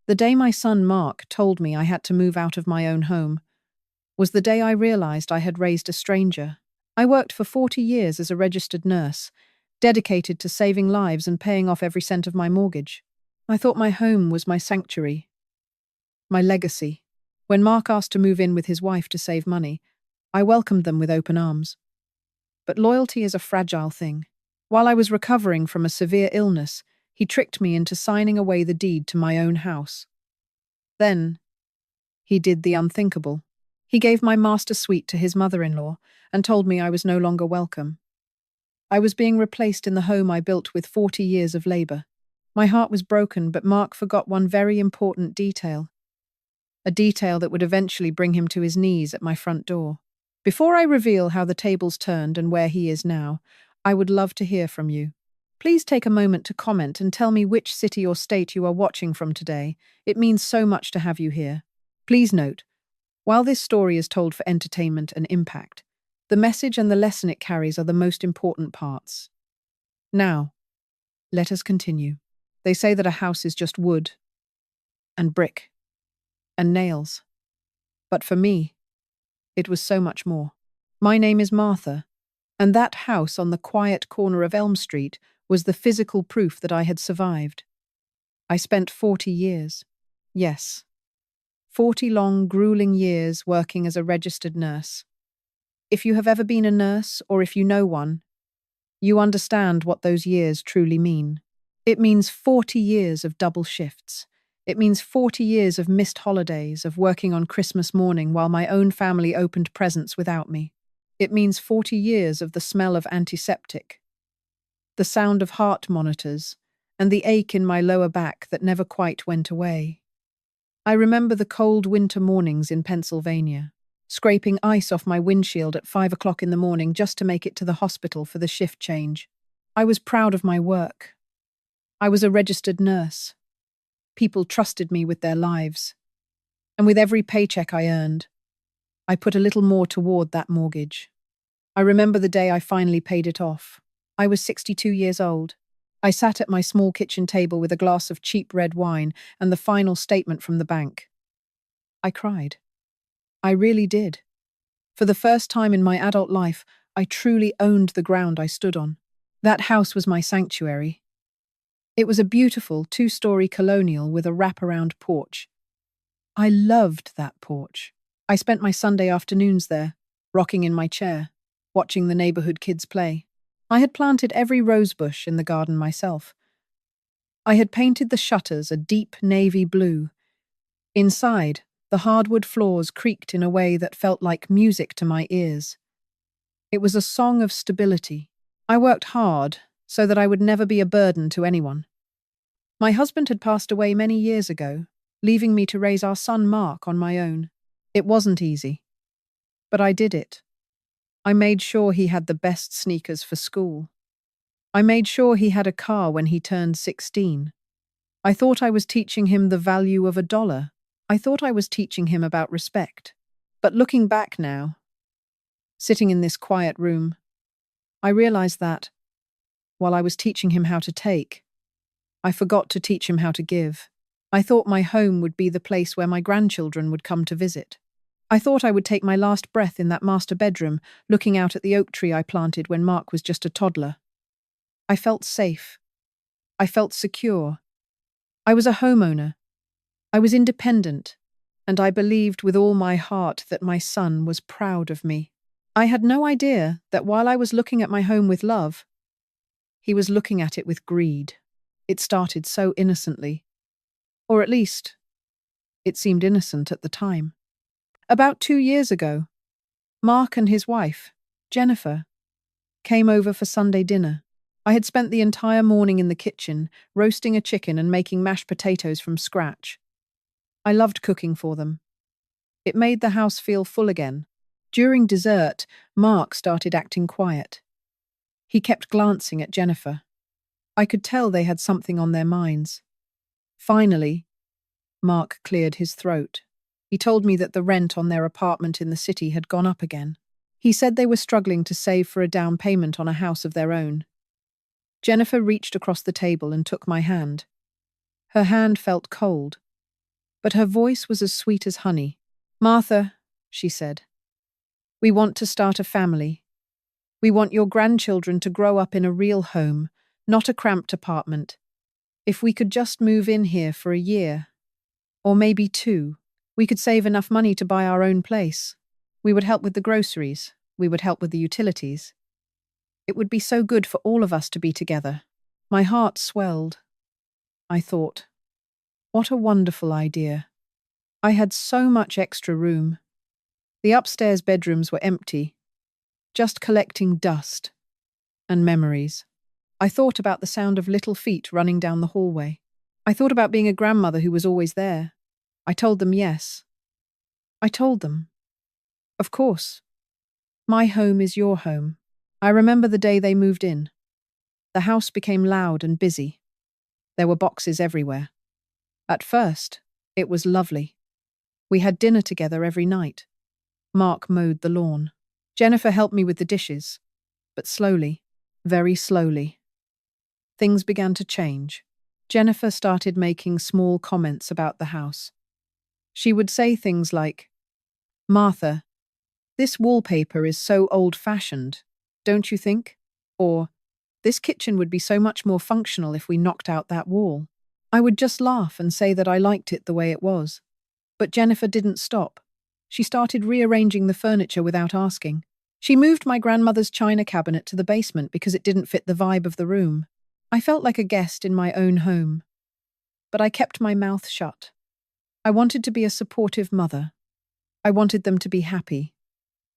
The day my son Mark told me I had to move out of my own home was the day I realized I had raised a stranger. I worked for 40 years as a registered nurse, dedicated to saving lives and paying off every cent of my mortgage. I thought my home was my sanctuary, my legacy. When Mark asked to move in with his wife to save money, I welcomed them with open arms. But loyalty is a fragile thing. While I was recovering from a severe illness, he tricked me into signing away the deed to my own house. Then, he did the unthinkable. He gave my master suite to his mother-in-law and told me I was no longer welcome. I was being replaced in the home I built with 40 years of labor. My heart was broken, but Mark forgot one very important detail. A detail that would eventually bring him to his knees at my front door. Before I reveal how the tables turned and where he is now, I would love to hear from you. Please take a moment to comment and tell me which city or state you are watching from today. It means so much to have you here. Please note, while this story is told for entertainment and impact, the message and the lesson it carries are the most important parts. Now, let us continue. They say that a house is just wood and brick and nails. But for me, it was so much more. My name is Martha, and that house on the quiet corner of Elm Street was the physical proof that I had survived. I spent 40 years. Yes, 40 long, grueling years working as a registered nurse. If you have ever been a nurse, or if you know one, you understand what those years truly mean. It means 40 years of double shifts. It means 40 years of missed holidays, of working on Christmas morning while my own family opened presents without me. It means 40 years of the smell of antiseptic, the sound of heart monitors, and the ache in my lower back that never quite went away. I remember the cold winter mornings in Pennsylvania, scraping ice off my windshield at 5 o'clock in the morning just to make it to the hospital for the shift change. I was proud of my work. I was a registered nurse. People trusted me with their lives. And with every paycheck I earned, I put a little more toward that mortgage. I remember the day I finally paid it off. I was 62 years old. I sat at my small kitchen table with a glass of cheap red wine and the final statement from the bank. I cried. I really did. For the first time in my adult life, I truly owned the ground I stood on. That house was my sanctuary. It was a beautiful 2-story colonial with a wraparound porch. I loved that porch. I spent my Sunday afternoons there, rocking in my chair, watching the neighborhood kids play. I had planted every rosebush in the garden myself. I had painted the shutters a deep navy blue. Inside, the hardwood floors creaked in a way that felt like music to my ears. It was a song of stability. I worked hard so that I would never be a burden to anyone. My husband had passed away many years ago, leaving me to raise our son Mark on my own. It wasn't easy, but I did it. I made sure he had the best sneakers for school. I made sure he had a car when he turned 16. I thought I was teaching him the value of $1. I thought I was teaching him about respect. But looking back now, sitting in this quiet room, I realized that, while I was teaching him how to take, I forgot to teach him how to give. I thought my home would be the place where my grandchildren would come to visit. I thought I would take my last breath in that master bedroom, looking out at the oak tree I planted when Mark was just a toddler. I felt safe. I felt secure. I was a homeowner. I was independent, and I believed with all my heart that my son was proud of me. I had no idea that while I was looking at my home with love, he was looking at it with greed. It started so innocently. Or at least, it seemed innocent at the time. About 2 years ago, Mark and his wife, Jennifer, came over for Sunday dinner. I had spent the entire morning in the kitchen, roasting a chicken and making mashed potatoes from scratch. I loved cooking for them. It made the house feel full again. During dessert, Mark started acting quiet. He kept glancing at Jennifer. I could tell they had something on their minds. Finally, Mark cleared his throat. He told me that the rent on their apartment in the city had gone up again. He said they were struggling to save for a down payment on a house of their own. Jennifer reached across the table and took my hand. Her hand felt cold, but her voice was as sweet as honey. "Martha," she said, "we want to start a family. We want your grandchildren to grow up in a real home, not a cramped apartment. If we could just move in here for a year, or maybe 2, we could save enough money to buy our own place. We would help with the groceries. We would help with the utilities. It would be so good for all of us to be together." My heart swelled. I thought, what a wonderful idea. I had so much extra room. The upstairs bedrooms were empty, just collecting dust and memories. I thought about the sound of little feet running down the hallway. I thought about being a grandmother who was always there. I told them yes. I told them, of course. My home is your home. I remember the day they moved in. The house became loud and busy. There were boxes everywhere. At first, it was lovely. We had dinner together every night. Mark mowed the lawn. Jennifer helped me with the dishes. But slowly, very slowly, things began to change. Jennifer started making small comments about the house. She would say things like, "Martha, this wallpaper is so old-fashioned, don't you think?" Or, "This kitchen would be so much more functional if we knocked out that wall." I would just laugh and say that I liked it the way it was. But Jennifer didn't stop. She started rearranging the furniture without asking. She moved my grandmother's china cabinet to the basement because it didn't fit the vibe of the room. I felt like a guest in my own home. But I kept my mouth shut. I wanted to be a supportive mother. I wanted them to be happy.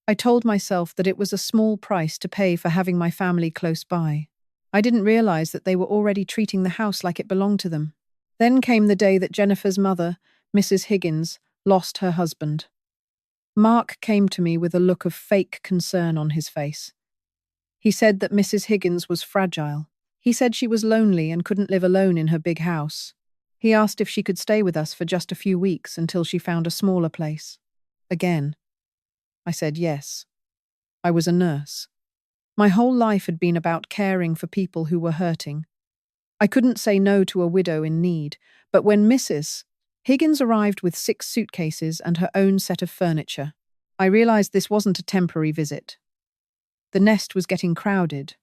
I told myself that it was a small price to pay for having my family close by. I didn't realize that they were already treating the house like it belonged to them. Then came the day that Jennifer's mother, Mrs. Higgins, lost her husband. Mark came to me with a look of fake concern on his face. He said that Mrs. Higgins was fragile. He said she was lonely and couldn't live alone in her big house. He asked if she could stay with us for just a few weeks until she found a smaller place. Again, I said yes. I was a nurse. My whole life had been about caring for people who were hurting. I couldn't say no to a widow in need, but when Mrs. Higgins arrived with 6 suitcases and her own set of furniture, I realized this wasn't a temporary visit. The nest was getting crowded,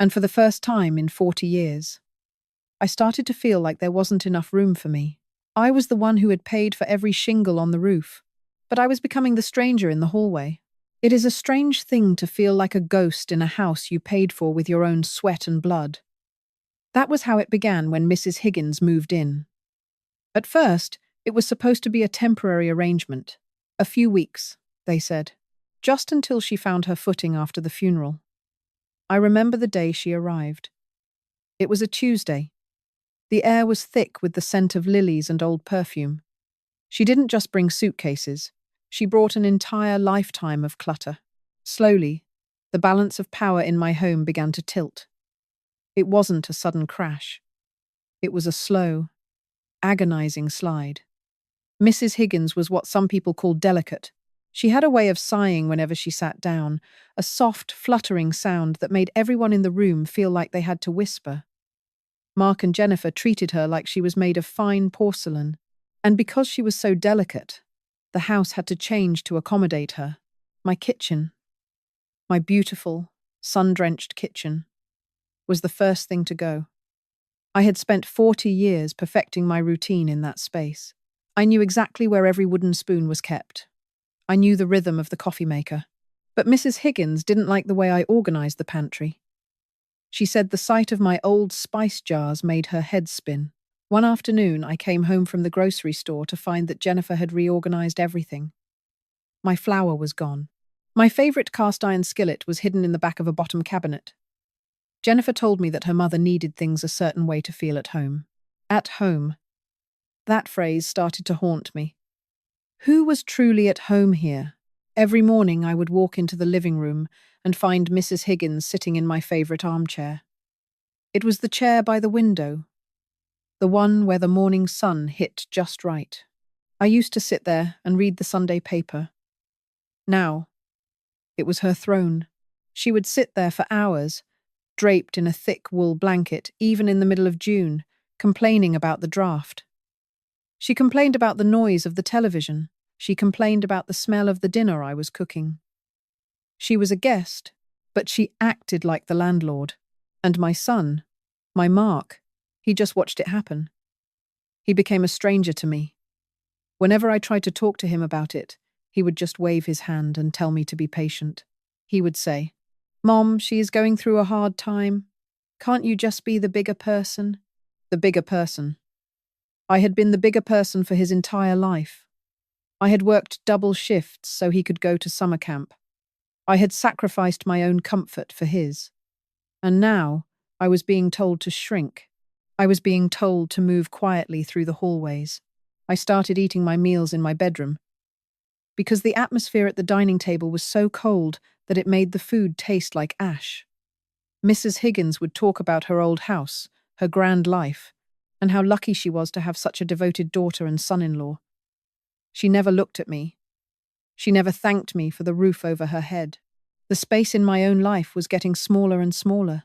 and for the first time in 40 years, I started to feel like there wasn't enough room for me. I was the one who had paid for every shingle on the roof, but I was becoming the stranger in the hallway. It is a strange thing to feel like a ghost in a house you paid for with your own sweat and blood. That was how it began when Mrs. Higgins moved in. At first, it was supposed to be a temporary arrangement. A few weeks, they said, just until she found her footing after the funeral. I remember the day she arrived. It was a Tuesday. The air was thick with the scent of lilies and old perfume. She didn't just bring suitcases. She brought an entire lifetime of clutter. Slowly, the balance of power in my home began to tilt. It wasn't a sudden crash. It was a slow, agonizing slide. Mrs. Higgins was what some people call delicate. She had a way of sighing whenever she sat down, a soft, fluttering sound that made everyone in the room feel like they had to whisper. Mark and Jennifer treated her like she was made of fine porcelain, and because she was so delicate, the house had to change to accommodate her. My kitchen, my beautiful, sun-drenched kitchen, was the first thing to go. I had spent 40 years perfecting my routine in that space. I knew exactly where every wooden spoon was kept. I knew the rhythm of the coffee maker. But Mrs. Higgins didn't like the way I organized the pantry. She said the sight of my old spice jars made her head spin. One afternoon, I came home from the grocery store to find that Jennifer had reorganized everything. My flour was gone. My favorite cast-iron skillet was hidden in the back of a bottom cabinet. Jennifer told me that her mother needed things a certain way to feel at home. At home. That phrase started to haunt me. Who was truly at home here? Every morning I would walk into the living room and find Mrs. Higgins sitting in my favorite armchair. It was the chair by the window, the one where the morning sun hit just right. I used to sit there and read the Sunday paper. Now, it was her throne. She would sit there for hours, draped in a thick wool blanket, even in the middle of June, complaining about the draft. She complained about the noise of the television. She complained about the smell of the dinner I was cooking. She was a guest, but she acted like the landlord. And my son, my Mark, he just watched it happen. He became a stranger to me. Whenever I tried to talk to him about it, he would just wave his hand and tell me to be patient. He would say, "Mom, she is going through a hard time. Can't you just be the bigger person?" The bigger person. I had been the bigger person for his entire life. I had worked double shifts so he could go to summer camp. I had sacrificed my own comfort for his. And now I was being told to shrink. I was being told to move quietly through the hallways. I started eating my meals in my bedroom because the atmosphere at the dining table was so cold that it made the food taste like ash. Mrs. Higgins would talk about her old house, her grand life, and how lucky she was to have such a devoted daughter and son-in-law. She never looked at me. She never thanked me for the roof over her head. The space in my own life was getting smaller and smaller.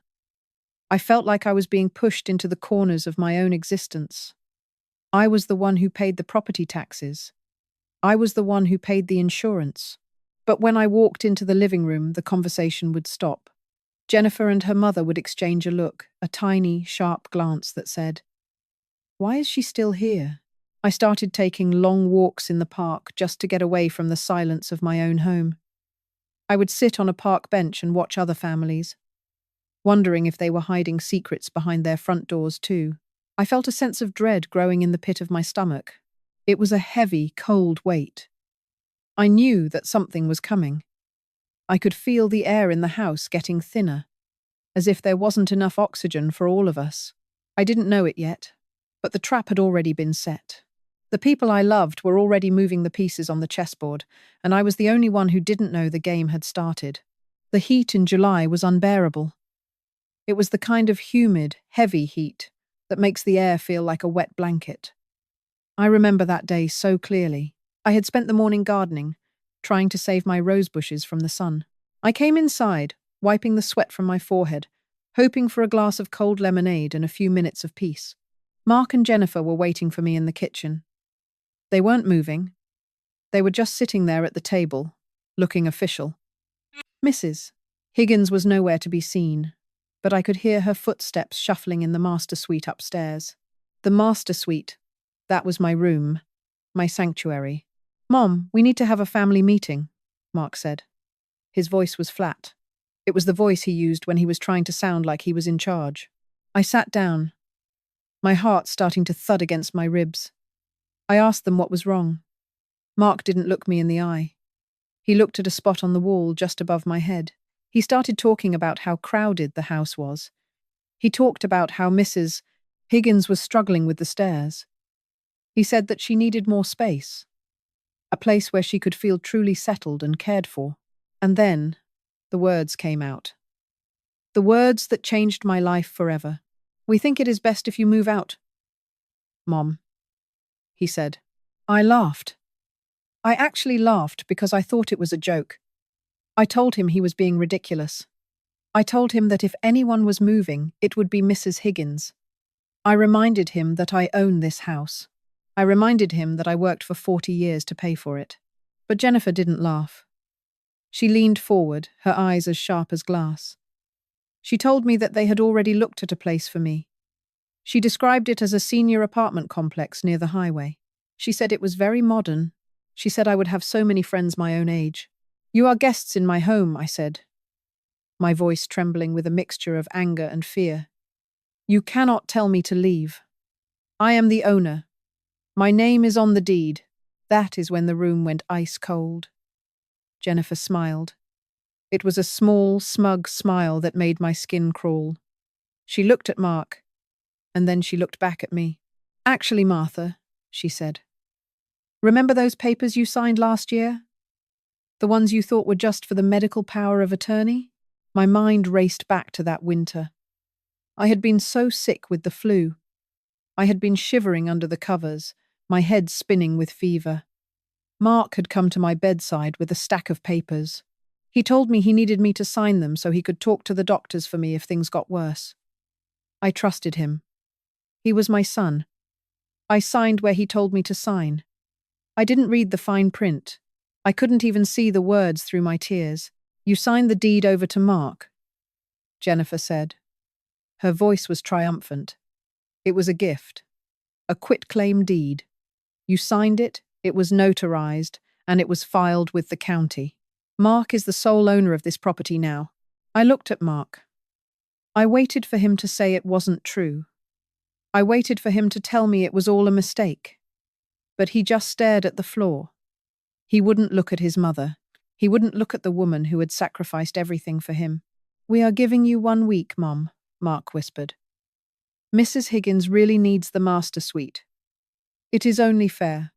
I felt like I was being pushed into the corners of my own existence. I was the one who paid the property taxes. I was the one who paid the insurance. But when I walked into the living room, the conversation would stop. Jennifer and her mother would exchange a look, a tiny, sharp glance that said, "Why is she still here?" I started taking long walks in the park just to get away from the silence of my own home. I would sit on a park bench and watch other families, wondering if they were hiding secrets behind their front doors too. I felt a sense of dread growing in the pit of my stomach. It was a heavy, cold weight. I knew that something was coming. I could feel the air in the house getting thinner, as if there wasn't enough oxygen for all of us. I didn't know it yet, but the trap had already been set. The people I loved were already moving the pieces on the chessboard, and I was the only one who didn't know the game had started. The heat in July was unbearable. It was the kind of humid, heavy heat that makes the air feel like a wet blanket. I remember that day so clearly. I had spent the morning gardening, trying to save my rose bushes from the sun. I came inside, wiping the sweat from my forehead, hoping for a glass of cold lemonade and a few minutes of peace. Mark and Jennifer were waiting for me in the kitchen. They weren't moving. They were just sitting there at the table, looking official. Mrs. Higgins was nowhere to be seen, but I could hear her footsteps shuffling in the master suite upstairs. The master suite, that was my room, my sanctuary. "Mom, we need to have a family meeting," Mark said. His voice was flat. It was the voice he used when he was trying to sound like he was in charge. I sat down, my heart starting to thud against my ribs. I asked them what was wrong. Mark didn't look me in the eye. He looked at a spot on the wall just above my head. He started talking about how crowded the house was. He talked about how Mrs. Higgins was struggling with the stairs. He said that she needed more space, a place where she could feel truly settled and cared for. And then the words came out. The words that changed my life forever. "We think it is best if you move out, Mom," he said. I laughed. I actually laughed because I thought it was a joke. I told him he was being ridiculous. I told him that if anyone was moving, it would be Mrs. Higgins. I reminded him that I own this house. I reminded him that I worked for 40 years to pay for it. But Jennifer didn't laugh. She leaned forward, her eyes as sharp as glass. She told me that they had already looked at a place for me. She described it as a senior apartment complex near the highway. She said it was very modern. She said I would have so many friends my own age. "You are guests in my home," I said, my voice trembling with a mixture of anger and fear. "You cannot tell me to leave. I am the owner. My name is on the deed." That is when the room went ice cold. Jennifer smiled. It was a small, smug smile that made my skin crawl. She looked at Mark, and then she looked back at me. "Actually, Martha," she said, "remember those papers you signed last year? The ones you thought were just for the medical power of attorney?" My mind raced back to that winter. I had been so sick with the flu. I had been shivering under the covers, my head spinning with fever. Mark had come to my bedside with a stack of papers. He told me he needed me to sign them so he could talk to the doctors for me if things got worse. I trusted him. He was my son. I signed where he told me to sign. I didn't read the fine print. I couldn't even see the words through my tears. You signed the deed over to Mark, Jennifer said. Her voice was triumphant. It was a gift. A quitclaim deed. You signed it, it was notarized, and it was filed with the county. Mark is the sole owner of this property now. I looked at Mark. I waited for him to say it wasn't true. I waited for him to tell me it was all a mistake. But he just stared at the floor. He wouldn't look at his mother. He wouldn't look at the woman who had sacrificed everything for him. We are giving you 1 week, Mom, Mark whispered. Mrs. Higgins really needs the master suite. It is only fair.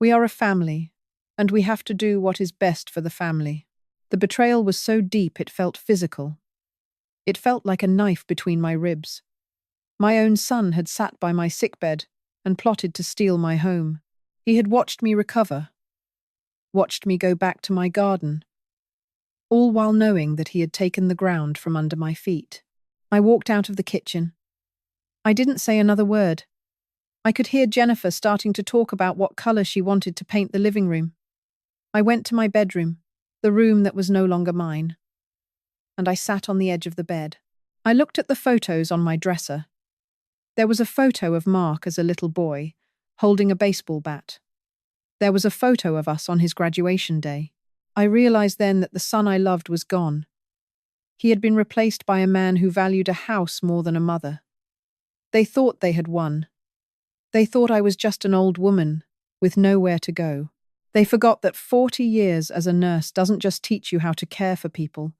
We are a family, and we have to do what is best for the family. The betrayal was so deep it felt physical. It felt like a knife between my ribs. My own son had sat by my sickbed and plotted to steal my home. He had watched me recover, watched me go back to my garden, all while knowing that he had taken the ground from under my feet. I walked out of the kitchen. I didn't say another word. I could hear Jennifer starting to talk about what color she wanted to paint the living room. I went to my bedroom, the room that was no longer mine, and I sat on the edge of the bed. I looked at the photos on my dresser. There was a photo of Mark as a little boy, holding a baseball bat. There was a photo of us on his graduation day. I realized then that the son I loved was gone. He had been replaced by a man who valued a house more than a mother. They thought they had won. They thought I was just an old woman with nowhere to go. They forgot that 40 years as a nurse doesn't just teach you how to care for people,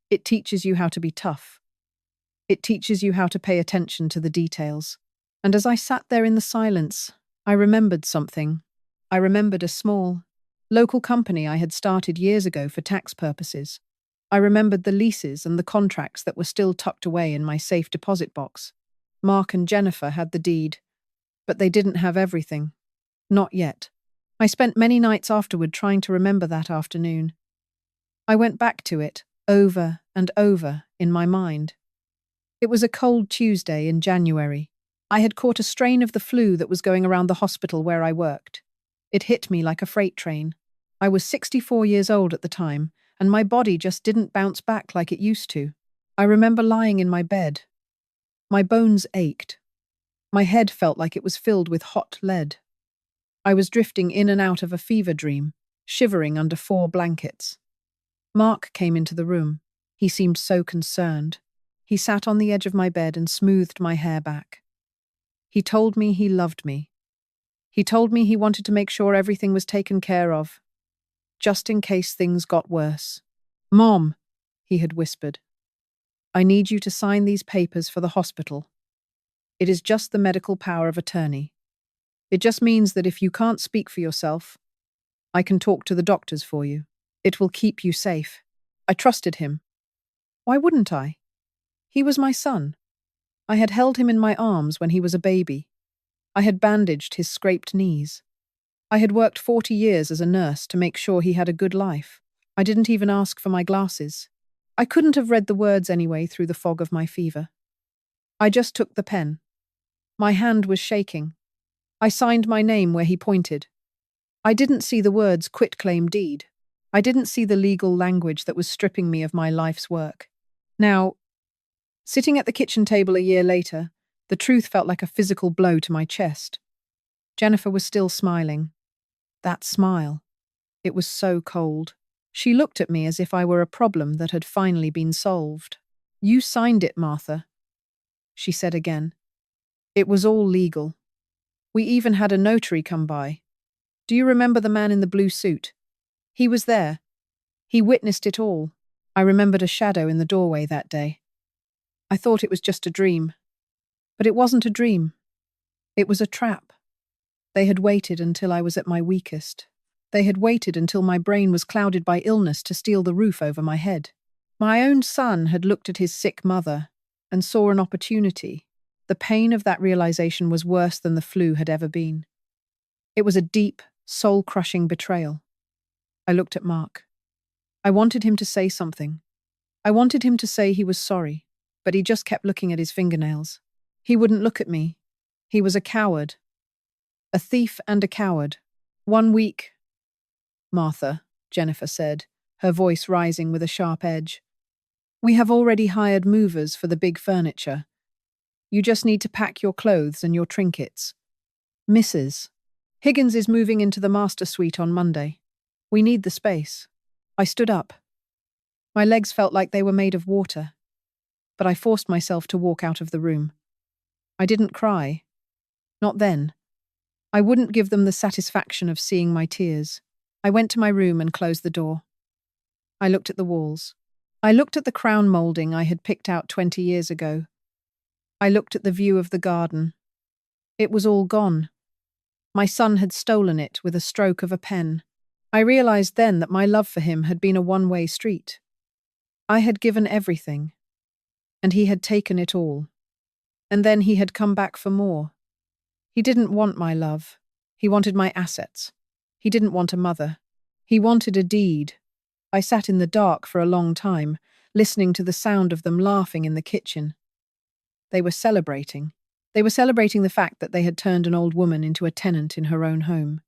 it teaches you how to be tough. It teaches you how to pay attention to the details. And as I sat there in the silence, I remembered something. I remembered a small, local company I had started years ago for tax purposes. I remembered the leases and the contracts that were still tucked away in my safe deposit box. Mark and Jennifer had the deed, but they didn't have everything. Not yet. I spent many nights afterward trying to remember that afternoon. I went back to it, over and over, in my mind. It was a cold Tuesday in January. I had caught a strain of the flu that was going around the hospital where I worked. It hit me like a freight train. I was 64 years old at the time, and my body just didn't bounce back like it used to. I remember lying in my bed. My bones ached. My head felt like it was filled with hot lead. I was drifting in and out of a fever dream, shivering under 4 blankets. Mark came into the room. He seemed so concerned. He sat on the edge of my bed and smoothed my hair back. He told me he loved me. He told me he wanted to make sure everything was taken care of, just in case things got worse. Mom, he had whispered, I need you to sign these papers for the hospital. It is just the medical power of attorney. It just means that if you can't speak for yourself, I can talk to the doctors for you. It will keep you safe. I trusted him. Why wouldn't I? He was my son. I had held him in my arms when he was a baby. I had bandaged his scraped knees. I had worked 40 years as a nurse to make sure he had a good life. I didn't even ask for my glasses. I couldn't have read the words anyway through the fog of my fever. I just took the pen. My hand was shaking. I signed my name where he pointed. I didn't see the words quitclaim deed. I didn't see the legal language that was stripping me of my life's work. Now, sitting at the kitchen table a year later, the truth felt like a physical blow to my chest. Jennifer was still smiling. That smile. It was so cold. She looked at me as if I were a problem that had finally been solved. You signed it, Martha, she said again. It was all legal. We even had a notary come by. Do you remember the man in the blue suit? He was there. He witnessed it all. I remembered a shadow in the doorway that day. I thought it was just a dream. But it wasn't a dream. It was a trap. They had waited until I was at my weakest. They had waited until my brain was clouded by illness to steal the roof over my head. My own son had looked at his sick mother and saw an opportunity. The pain of that realization was worse than the flu had ever been. It was a deep, soul-crushing betrayal. I looked at Mark. I wanted him to say something. I wanted him to say he was sorry, but he just kept looking at his fingernails. He wouldn't look at me. He was a coward. A thief and a coward. 1 week. Martha, Jennifer said, her voice rising with a sharp edge. We have already hired movers for the big furniture. You just need to pack your clothes and your trinkets. Mrs. Higgins is moving into the master suite on Monday. We need the space. I stood up. My legs felt like they were made of water, but I forced myself to walk out of the room. I didn't cry. Not then. I wouldn't give them the satisfaction of seeing my tears. I went to my room and closed the door. I looked at the walls. I looked at the crown moulding I had picked out 20 years ago. I looked at the view of the garden. It was all gone. My son had stolen it with a stroke of a pen. I realized then that my love for him had been a one-way street. I had given everything, and he had taken it all. And then he had come back for more. He didn't want my love. He wanted my assets. He didn't want a mother. He wanted a deed. I sat in the dark for a long time, listening to the sound of them laughing in the kitchen. They were celebrating. They were celebrating the fact that they had turned an old woman into a tenant in her own home.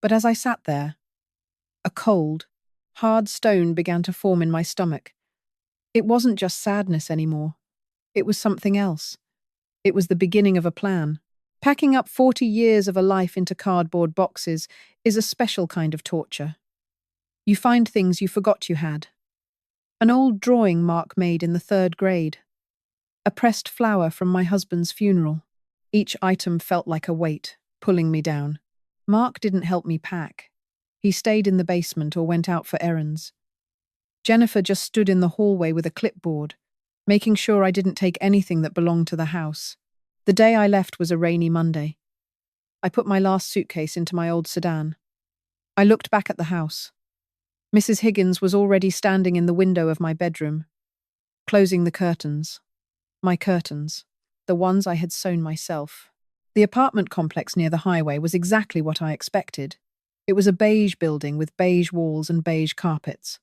But as I sat there, a cold, hard stone began to form in my stomach. It wasn't just sadness anymore. It was something else. It was the beginning of a plan. Packing up 40 years of a life into cardboard boxes is a special kind of torture. You find things you forgot you had. An old drawing Mark made in the 3rd grade. A pressed flower from my husband's funeral. Each item felt like a weight, pulling me down. Mark didn't help me pack. He stayed in the basement or went out for errands. Jennifer just stood in the hallway with a clipboard, making sure I didn't take anything that belonged to the house. The day I left was a rainy Monday. I put my last suitcase into my old sedan. I looked back at the house. Mrs. Higgins was already standing in the window of my bedroom, closing the curtains. My curtains, the ones I had sewn myself. The apartment complex near the highway was exactly what I expected. It was a beige building with beige walls and beige carpets.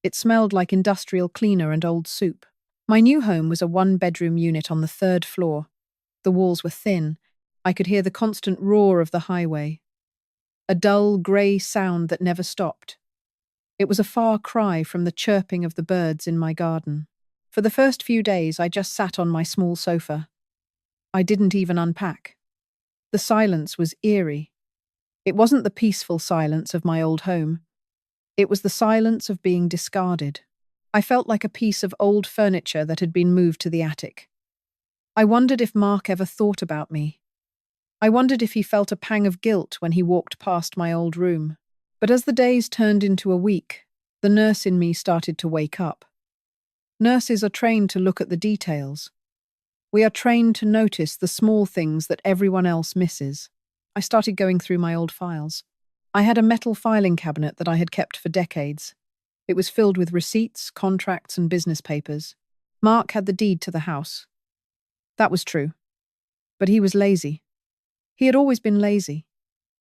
It smelled like industrial cleaner and old soup. My new home was a 1-bedroom unit on the 3rd floor. The walls were thin. I could hear the constant roar of the highway. A dull, grey sound that never stopped. It was a far cry from the chirping of the birds in my garden. For the first few days, I just sat on my small sofa. I didn't even unpack. The silence was eerie. It wasn't the peaceful silence of my old home. It was the silence of being discarded. I felt like a piece of old furniture that had been moved to the attic. I wondered if Mark ever thought about me. I wondered if he felt a pang of guilt when he walked past my old room. But as the days turned into a week, the nurse in me started to wake up. Nurses are trained to look at the details. We are trained to notice the small things that everyone else misses. I started going through my old files. I had a metal filing cabinet that I had kept for decades. It was filled with receipts, contracts, and business papers. Mark had the deed to the house. That was true. But he was lazy. He had always been lazy.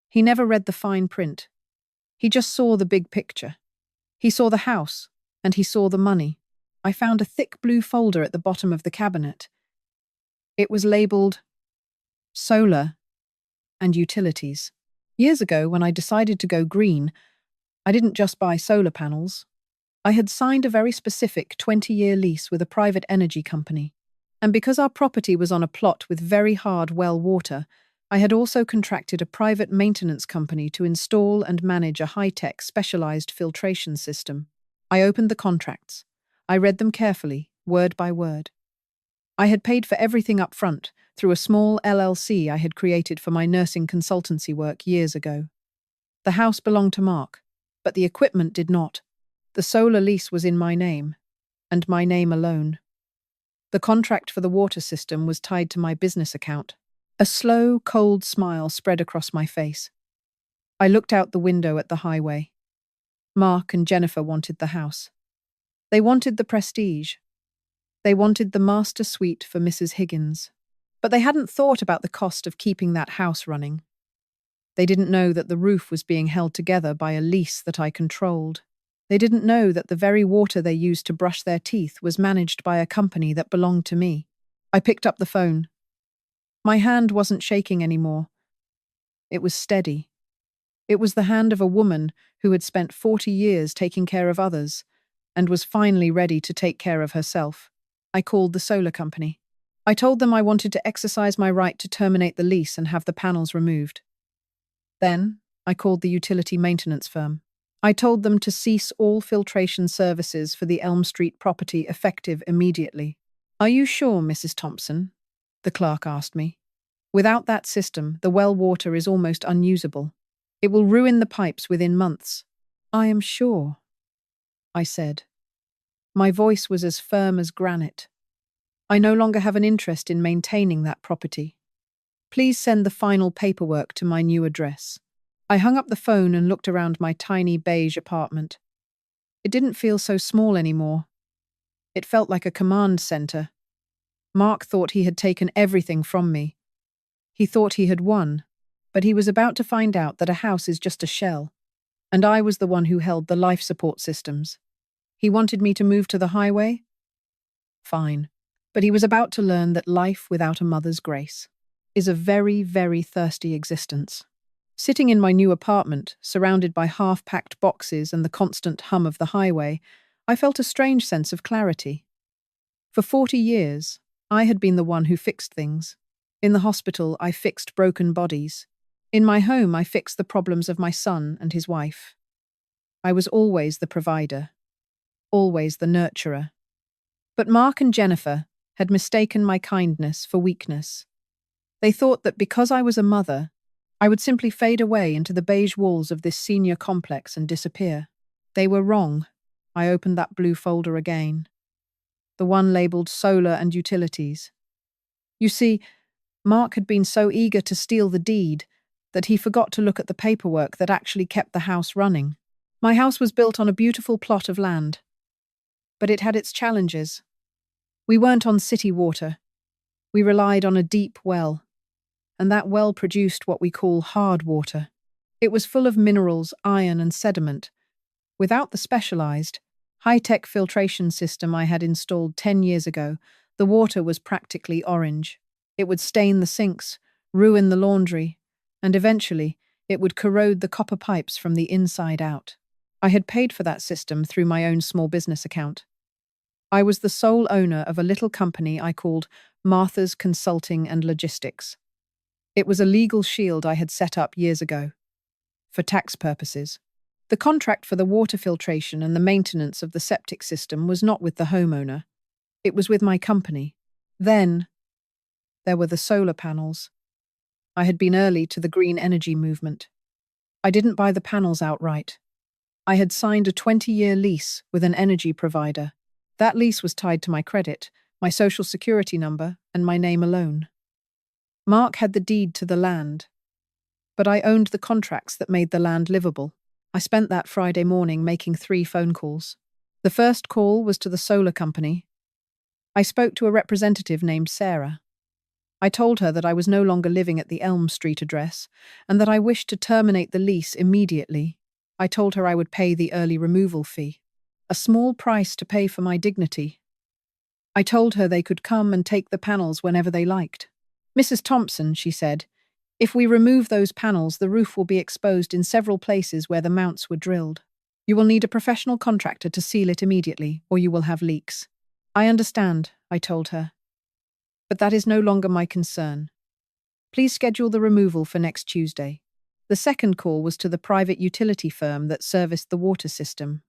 He never read the fine print. He just saw the big picture. He saw the house, and he saw the money. I found a thick blue folder at the bottom of the cabinet. It was labeled Solar and Utilities. Years ago, when I decided to go green, I didn't just buy solar panels. I had signed a very specific 20-year lease with a private energy company. And because our property was on a plot with very hard well water, I had also contracted a private maintenance company to install and manage a high-tech specialized filtration system. I opened the contracts. I read them carefully, word by word. I had paid for everything up front through a small LLC I had created for my nursing consultancy work years ago. The house belonged to Mark, but the equipment did not. The solar lease was in my name, and my name alone. The contract for the water system was tied to my business account. A slow, cold smile spread across my face. I looked out the window at the highway. Mark and Jennifer wanted the house. They wanted the prestige. They wanted the master suite for Mrs. Higgins. But they hadn't thought about the cost of keeping that house running. They didn't know that the roof was being held together by a lease that I controlled. They didn't know that the very water they used to brush their teeth was managed by a company that belonged to me. I picked up the phone. My hand wasn't shaking anymore. It was steady. It was the hand of a woman who had spent 40 years taking care of others and was finally ready to take care of herself. I called the solar company. I told them I wanted to exercise my right to terminate the lease and have the panels removed. Then, I called the utility maintenance firm. I told them to cease all filtration services for the Elm Street property effective immediately. "Are you sure, Mrs. Thompson?" the clerk asked me. "Without that system, the well water is almost unusable. It will ruin the pipes within months." "I am sure," I said. My voice was as firm as granite. "I no longer have an interest in maintaining that property. Please send the final paperwork to my new address." I hung up the phone and looked around my tiny beige apartment. It didn't feel so small anymore. It felt like a command center. Mark thought he had taken everything from me. He thought he had won, but he was about to find out that a house is just a shell, and I was the one who held the life support systems. He wanted me to move to the highway? Fine. But he was about to learn that life without a mother's grace is a very, very thirsty existence. Sitting in my new apartment, surrounded by half-packed boxes and the constant hum of the highway, I felt a strange sense of clarity. For 40 years, I had been the one who fixed things. In the hospital, I fixed broken bodies. In my home, I fixed the problems of my son and his wife. I was always the provider, always the nurturer. But Mark and Jennifer had mistaken my kindness for weakness. They thought that because I was a mother, I would simply fade away into the beige walls of this senior complex and disappear. They were wrong. I opened that blue folder again. The one labeled Solar and Utilities. You see, Mark had been so eager to steal the deed that he forgot to look at the paperwork that actually kept the house running. My house was built on a beautiful plot of land, but it had its challenges. We weren't on city water. We relied on a deep well, and that well produced what we call hard water. It was full of minerals, iron, and sediment. Without the specialized, high-tech filtration system I had installed 10 years ago, the water was practically orange. It would stain the sinks, ruin the laundry, and eventually it would corrode the copper pipes from the inside out. I had paid for that system through my own small business account. I was the sole owner of a little company I called Martha's Consulting and Logistics. It was a legal shield I had set up years ago, for tax purposes. The contract for the water filtration and the maintenance of the septic system was not with the homeowner. It was with my company. Then, there were the solar panels. I had been early to the green energy movement. I didn't buy the panels outright. I had signed a 20-year lease with an energy provider. That lease was tied to my credit, my social security number, and my name alone. Mark had the deed to the land, but I owned the contracts that made the land livable. I spent that Friday morning making 3 phone calls. The first call was to the solar company. I spoke to a representative named Sarah. I told her that I was no longer living at the Elm Street address and that I wished to terminate the lease immediately. I told her I would pay the early removal fee, a small price to pay for my dignity. I told her they could come and take the panels whenever they liked. "Mrs. Thompson," she said, "if we remove those panels, the roof will be exposed in several places where the mounts were drilled. You will need a professional contractor to seal it immediately, or you will have leaks." "I understand," I told her, "but that is no longer my concern. Please schedule the removal for next Tuesday." The second call was to the private utility firm that serviced the water system.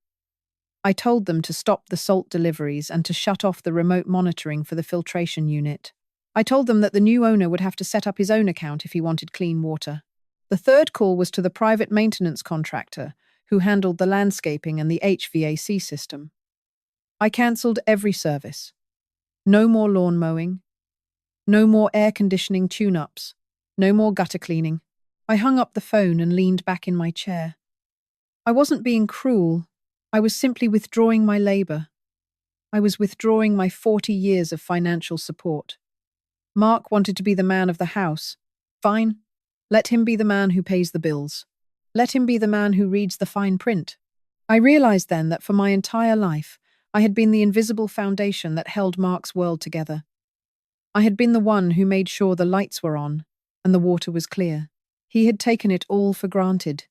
I told them to stop the salt deliveries and to shut off the remote monitoring for the filtration unit. I told them that the new owner would have to set up his own account if he wanted clean water. The third call was to the private maintenance contractor who handled the landscaping and the HVAC system. I cancelled every service. No more lawn mowing. No more air conditioning tune-ups. No more gutter cleaning. I hung up the phone and leaned back in my chair. I wasn't being cruel. I was simply withdrawing my labor. I was withdrawing my 40 years of financial support. Mark wanted to be the man of the house. Fine. Let him be the man who pays the bills. Let him be the man who reads the fine print. I realized then that for my entire life, I had been the invisible foundation that held Mark's world together. I had been the one who made sure the lights were on and the water was clear. He had taken it all for granted.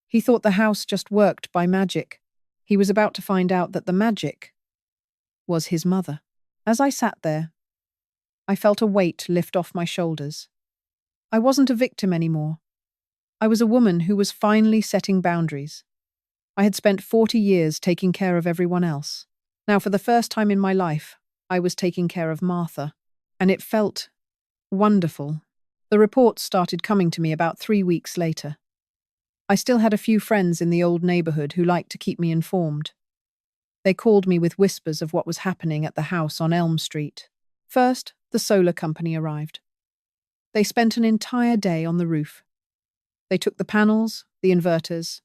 He thought the house just worked by magic. He was about to find out that the magic was his mother. As I sat there, I felt a weight lift off my shoulders. I wasn't a victim anymore. I was a woman who was finally setting boundaries. I had spent 40 years taking care of everyone else. Now, for the first time in my life, I was taking care of Martha, and it felt wonderful. The reports started coming to me about 3 weeks later. I still had a few friends in the old neighborhood who liked to keep me informed. They called me with whispers of what was happening at the house on Elm Street. First, the solar company arrived. They spent an entire day on the roof. They took the panels, the inverters,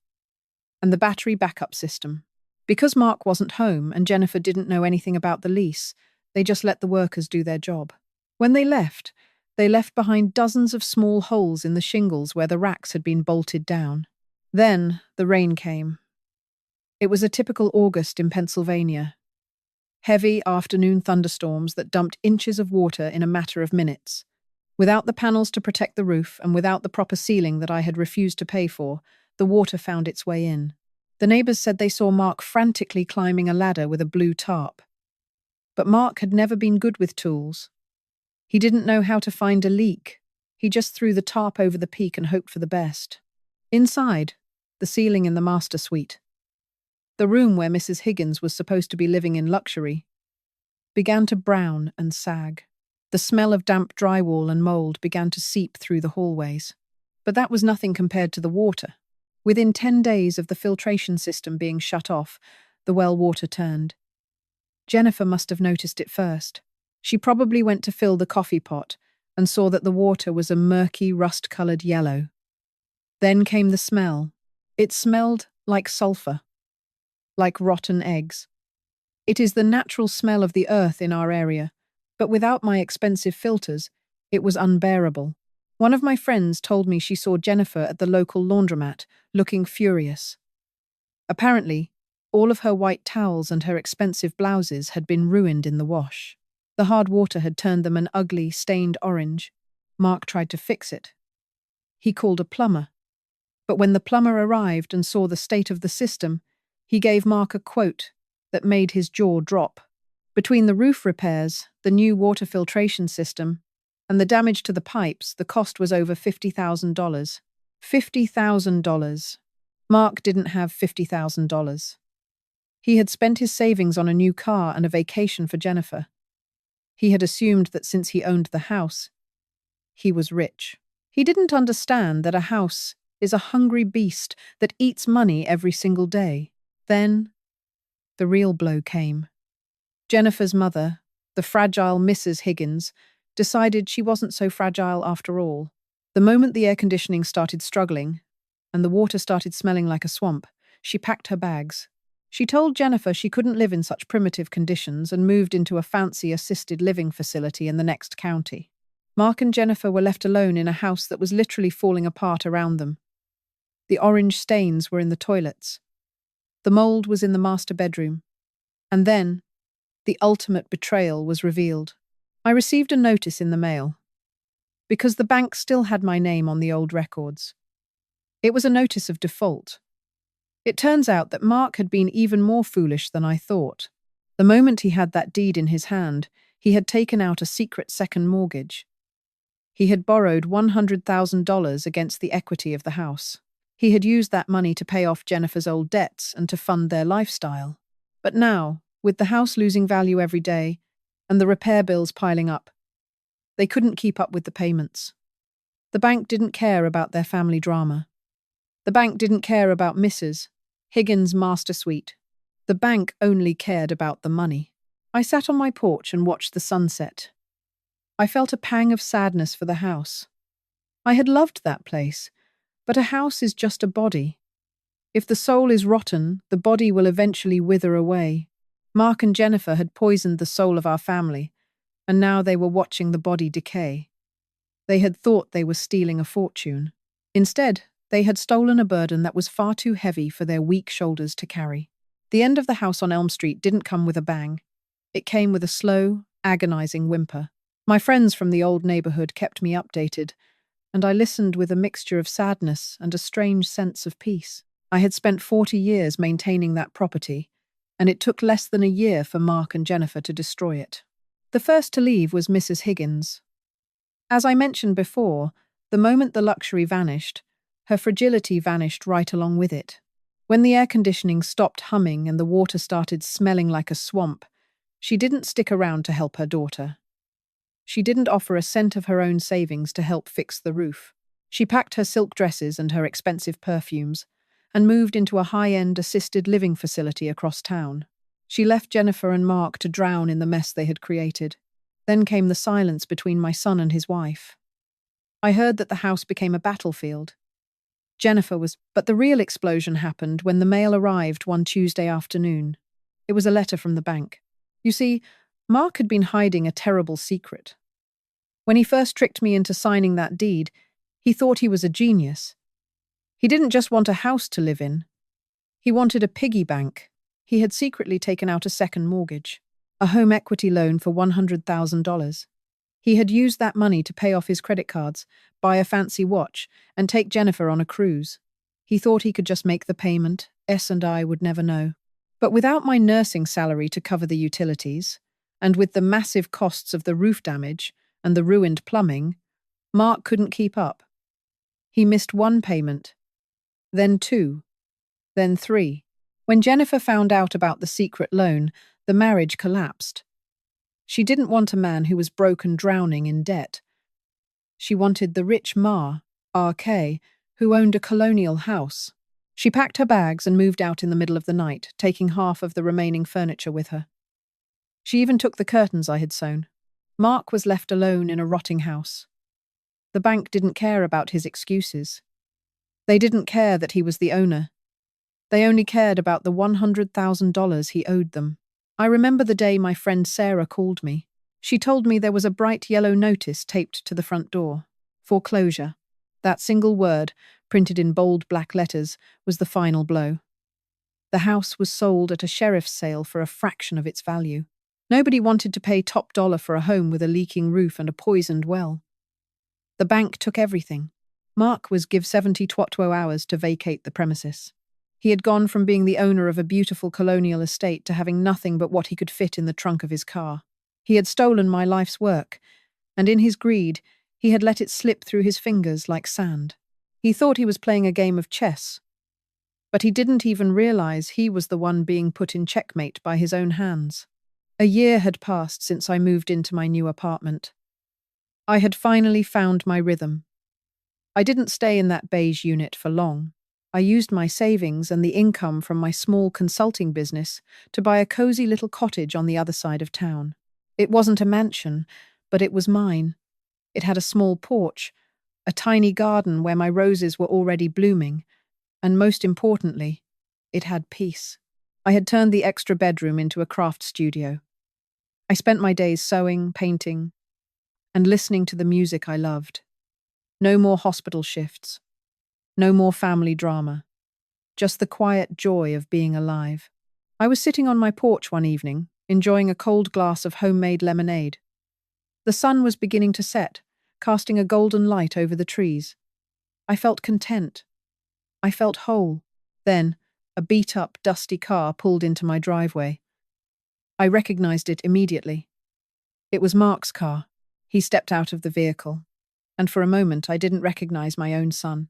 and the battery backup system. Because Mark wasn't home and Jennifer didn't know anything about the lease, they just let the workers do their job. When they left behind dozens of small holes in the shingles where the racks had been bolted down. Then the rain came. It was a typical August in Pennsylvania. Heavy afternoon thunderstorms that dumped inches of water in a matter of minutes. Without the panels to protect the roof and without the proper ceiling that I had refused to pay for, the water found its way in. The neighbors said they saw Mark frantically climbing a ladder with a blue tarp. But Mark had never been good with tools. He didn't know how to find a leak. He just threw the tarp over the peak and hoped for the best. Inside, the ceiling in the master suite, the room where Mrs. Higgins was supposed to be living in luxury, began to brown and sag. The smell of damp drywall and mold began to seep through the hallways. But that was nothing compared to the water. Within 10 days of the filtration system being shut off, the well water turned. Jennifer must have noticed it first. She probably went to fill the coffee pot and saw that the water was a murky, rust-colored yellow. Then came the smell. It smelled like sulfur, like rotten eggs. It is the natural smell of the earth in our area, but without my expensive filters, it was unbearable. One of my friends told me she saw Jennifer at the local laundromat, looking furious. Apparently, all of her white towels and her expensive blouses had been ruined in the wash. The hard water had turned them an ugly, stained orange. Mark tried to fix it. He called a plumber. But when the plumber arrived and saw the state of the system, he gave Mark a quote that made his jaw drop. Between the roof repairs, the new water filtration system, and the damage to the pipes, the cost was over $50,000. $50,000. Mark didn't have $50,000. He had spent his savings on a new car and a vacation for Jennifer. He had assumed that since he owned the house, he was rich. He didn't understand that a house is a hungry beast that eats money every single day. Then, the real blow came. Jennifer's mother, the fragile Mrs. Higgins, decided she wasn't so fragile after all. The moment the air conditioning started struggling, and the water started smelling like a swamp, she packed her bags. She told Jennifer she couldn't live in such primitive conditions and moved into a fancy assisted living facility in the next county. Mark and Jennifer were left alone in a house that was literally falling apart around them. The orange stains were in the toilets. The mold was in the master bedroom. And then, the ultimate betrayal was revealed. I received a notice in the mail. Because the bank still had my name on the old records. It was a notice of default. It turns out that Mark had been even more foolish than I thought. The moment he had that deed in his hand, he had taken out a secret second mortgage. He had borrowed $100,000 against the equity of the house. He had used that money to pay off Jennifer's old debts and to fund their lifestyle. But now, with the house losing value every day and the repair bills piling up, they couldn't keep up with the payments. The bank didn't care about their family drama. The bank didn't care about Mrs. Higgins' master suite. The bank only cared about the money. I sat on my porch and watched the sunset. I felt a pang of sadness for the house. I had loved that place, but a house is just a body. If the soul is rotten, the body will eventually wither away. Mark and Jennifer had poisoned the soul of our family, and now they were watching the body decay. They had thought they were stealing a fortune. Instead, they had stolen a burden that was far too heavy for their weak shoulders to carry. The end of the house on Elm Street didn't come with a bang. It came with a slow, agonizing whimper. My friends from the old neighborhood kept me updated, and I listened with a mixture of sadness and a strange sense of peace. I had spent 40 years maintaining that property, and it took less than a year for Mark and Jennifer to destroy it. The first to leave was Mrs. Higgins. As I mentioned before, the moment the luxury vanished, her fragility vanished right along with it. When the air conditioning stopped humming and the water started smelling like a swamp, she didn't stick around to help her daughter. She didn't offer a cent of her own savings to help fix the roof. She packed her silk dresses and her expensive perfumes and moved into a high-end assisted living facility across town. She left Jennifer and Mark to drown in the mess they had created. Then came the silence between my son and his wife. I heard that the house became a battlefield. But the real explosion happened when the mail arrived one Tuesday afternoon. It was a letter from the bank. You see, Mark had been hiding a terrible secret. When he first tricked me into signing that deed, he thought he was a genius. He didn't just want a house to live in. He wanted a piggy bank. He had secretly taken out a second mortgage, a home equity loan for $100,000. He had used that money to pay off his credit cards, buy a fancy watch, and take Jennifer on a cruise. He thought he could just make the payment. And I would never know. But without my nursing salary to cover the utilities, and with the massive costs of the roof damage and the ruined plumbing, Mark couldn't keep up. He missed one payment, then two, then three. When Jennifer found out about the secret loan, the marriage collapsed. She didn't want a man who was broke and drowning in debt. She wanted the rich Ma, RK, who owned a colonial house. She packed her bags and moved out in the middle of the night, taking half of the remaining furniture with her. She even took the curtains I had sewn. Mark was left alone in a rotting house. The bank didn't care about his excuses. They didn't care that he was the owner. They only cared about the $100,000 he owed them. I remember the day my friend Sarah called me. She told me there was a bright yellow notice taped to the front door. Foreclosure. That single word, printed in bold black letters, was the final blow. The house was sold at a sheriff's sale for a fraction of its value. Nobody wanted to pay top dollar for a home with a leaking roof and a poisoned well. The bank took everything. Mark was given 72 hours to vacate the premises. He had gone from being the owner of a beautiful colonial estate to having nothing but what he could fit in the trunk of his car. He had stolen my life's work, and in his greed, he had let it slip through his fingers like sand. He thought he was playing a game of chess, but he didn't even realize he was the one being put in checkmate by his own hands. A year had passed since I moved into my new apartment. I had finally found my rhythm. I didn't stay in that beige unit for long. I used my savings and the income from my small consulting business to buy a cozy little cottage on the other side of town. It wasn't a mansion, but it was mine. It had a small porch, a tiny garden where my roses were already blooming, and most importantly, it had peace. I had turned the extra bedroom into a craft studio. I spent my days sewing, painting, and listening to the music I loved. No more hospital shifts. No more family drama. Just the quiet joy of being alive. I was sitting on my porch one evening, enjoying a cold glass of homemade lemonade. The sun was beginning to set, casting a golden light over the trees. I felt content. I felt whole. Then, a beat-up, dusty car pulled into my driveway. I recognized it immediately. It was Mark's car. He stepped out of the vehicle, and for a moment I didn't recognize my own son.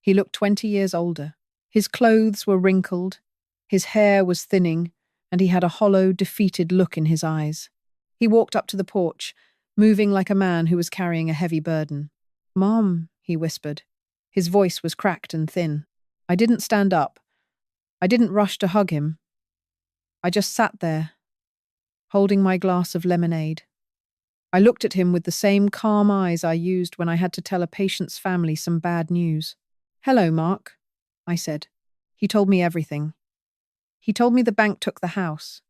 He looked 20 years older. His clothes were wrinkled, his hair was thinning, and he had a hollow, defeated look in his eyes. He walked up to the porch, moving like a man who was carrying a heavy burden. "Mom," he whispered. His voice was cracked and thin. I didn't stand up. I didn't rush to hug him. I just sat there, holding my glass of lemonade. I looked at him with the same calm eyes I used when I had to tell a patient's family some bad news. "Hello, Mark," I said. He told me everything. He told me the bank took the house.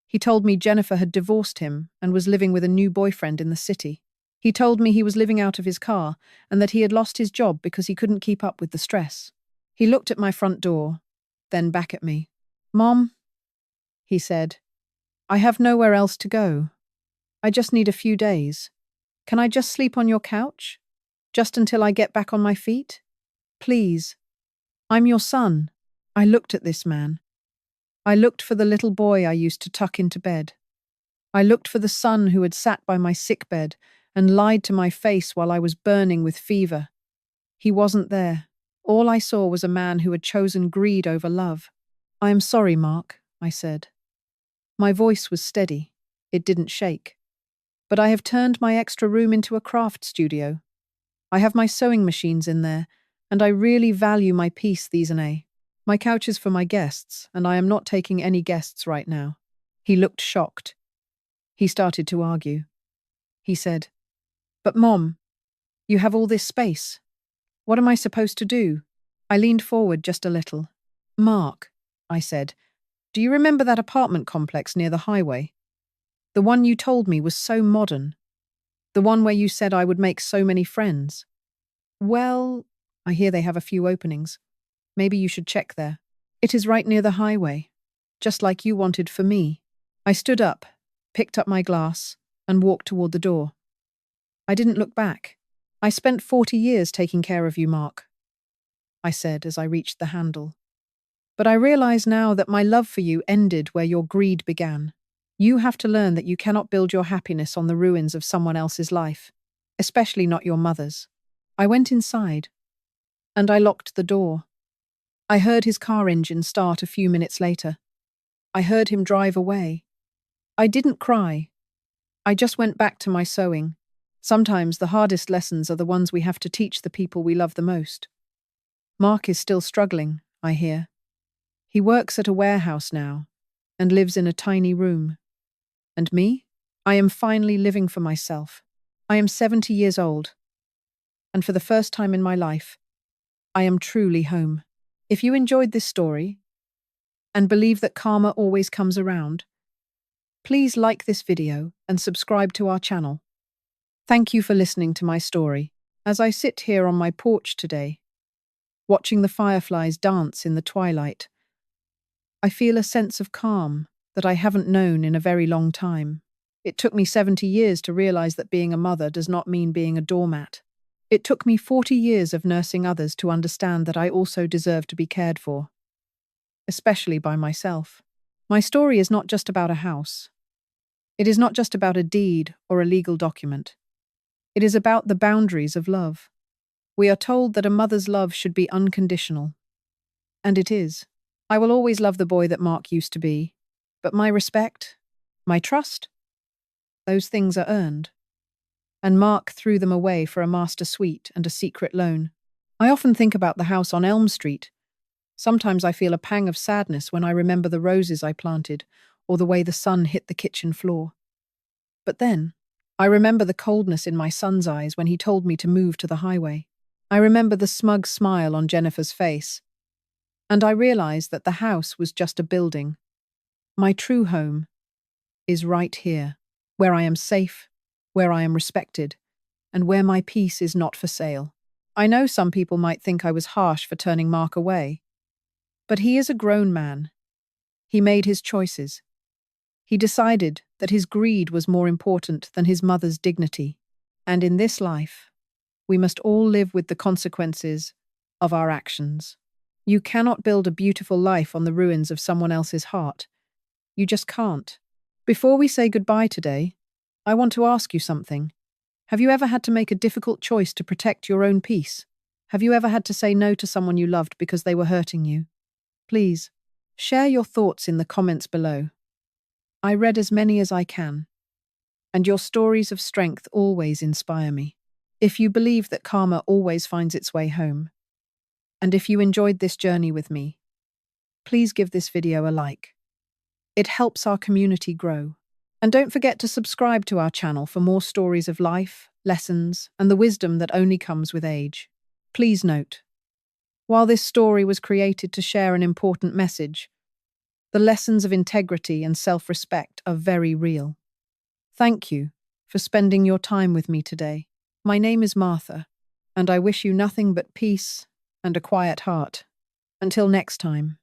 He told me Jennifer had divorced him and was living with a new boyfriend in the city. He told me he was living out of his car and that he had lost his job because he couldn't keep up with the stress. He looked at my front door, then back at me. "Mom," he said, "I have nowhere else to go. I just need a few days. Can I just sleep on your couch?" Just until I get back on my feet? Please. I'm your son. I looked at this man. I looked for the little boy I used to tuck into bed. I looked for the son who had sat by my sickbed and lied to my face while I was burning with fever. He wasn't there. All I saw was a man who had chosen greed over love. I am sorry, Mark, I said. My voice was steady. It didn't shake. But I have turned my extra room into a craft studio. I have my sewing machines in there, and I really value my peace these days. My couch is for my guests, and I am not taking any guests right now. He looked shocked. He started to argue. He said, "But Mom, you have all this space. What am I supposed to do?" I leaned forward just a little. "Mark," I said, "do you remember that apartment complex near the highway? The one you told me was so modern. The one where you said I would make so many friends. Well, I hear they have a few openings. Maybe you should check there. It is right near the highway, just like you wanted for me." I stood up, picked up my glass, and walked toward the door. I didn't look back. "I spent 40 years taking care of you, Mark," I said as I reached the handle. "But I realize now that my love for you ended where your greed began. You have to learn that you cannot build your happiness on the ruins of someone else's life, especially not your mother's." I went inside, and I locked the door. I heard his car engine start a few minutes later. I heard him drive away. I didn't cry. I just went back to my sewing. Sometimes the hardest lessons are the ones we have to teach the people we love the most. Mark is still struggling, I hear. He works at a warehouse now and lives in a tiny room. And me? I am finally living for myself. I am 70 years old. And for the first time in my life, I am truly home. If you enjoyed this story and believe that karma always comes around, please like this video and subscribe to our channel. Thank you for listening to my story. As I sit here on my porch today, watching the fireflies dance in the twilight, I feel a sense of calm that I haven't known in a very long time. It took me 70 years to realize that being a mother does not mean being a doormat. It took me 40 years of nursing others to understand that I also deserve to be cared for, especially by myself. My story is not just about a house. It is not just about a deed or a legal document. It is about the boundaries of love. We are told that a mother's love should be unconditional. And it is. I will always love the boy that Mark used to be. But my respect, my trust, those things are earned. And Mark threw them away for a master suite and a secret loan. I often think about the house on Elm Street. Sometimes I feel a pang of sadness when I remember the roses I planted or the way the sun hit the kitchen floor. But then, I remember the coldness in my son's eyes when he told me to move to the highway. I remember the smug smile on Jennifer's face. And I realized that the house was just a building. My true home is right here, where I am safe, where I am respected, and where my peace is not for sale. I know some people might think I was harsh for turning Mark away, but he is a grown man. He made his choices. He decided that his greed was more important than his mother's dignity. And in this life, we must all live with the consequences of our actions. You cannot build a beautiful life on the ruins of someone else's heart. You just can't. Before we say goodbye today, I want to ask you something. Have you ever had to make a difficult choice to protect your own peace? Have you ever had to say no to someone you loved because they were hurting you? Please, share your thoughts in the comments below. I read as many as I can, and your stories of strength always inspire me. If you believe that karma always finds its way home, and if you enjoyed this journey with me, please give this video a like. It helps our community grow. And don't forget to subscribe to our channel for more stories of life, lessons, and the wisdom that only comes with age. Please note, while this story was created to share an important message, the lessons of integrity and self-respect are very real. Thank you for spending your time with me today. My name is Martha, and I wish you nothing but peace and a quiet heart. Until next time.